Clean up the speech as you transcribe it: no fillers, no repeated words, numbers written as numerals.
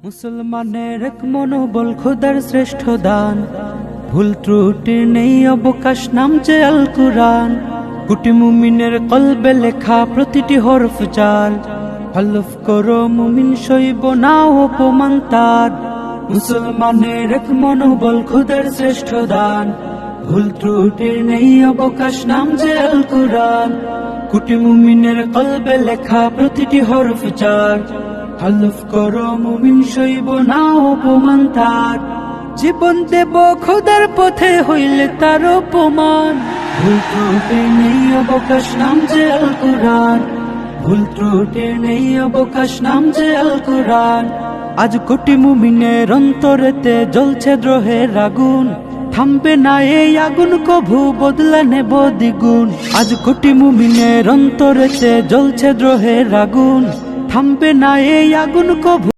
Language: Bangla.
মুসলমানের এক মনোবল খোদার শ্রেষ্ঠ দান, ভুল ত্রুটির নেই অবকাশ, নামছে আল কুরআন। কোটি মুমিনের কলবে লেখা প্রতিটি হরফ জাল, হলফ করো মুমিন সইব না অপমান তার। মুসলমানের এক মনোবল খোদার শ্রেষ্ঠ দান, ভুল ত্রুটির নেই অবকাশ, নামছে আল কুরআন। কোটি মুমিনের কলবে লেখা প্রতিটি হরফ জাল, হলফ করো মুমিন সইব না অপমান তার। জীবন দেব খোদার পথে হইলে তার অপমান, ভুল ত্রুটির নেই অবকাশ, নামছে আল কুরআন। ভুল ত্রুটির নেই অবকাশ, নামছে আল কুরআন। আজ কোটি মুমিনের অন্তরেতে জ্বলছে দ্রোহের আগুন, থামবে না এই আগুন কভু, বদলা নেব দ্বিগুণ। আজ কোটি মুমিনের অন্তরেতে জ্বলছে দ্রোহের আগুন, থামবে না এই আগুন কভু।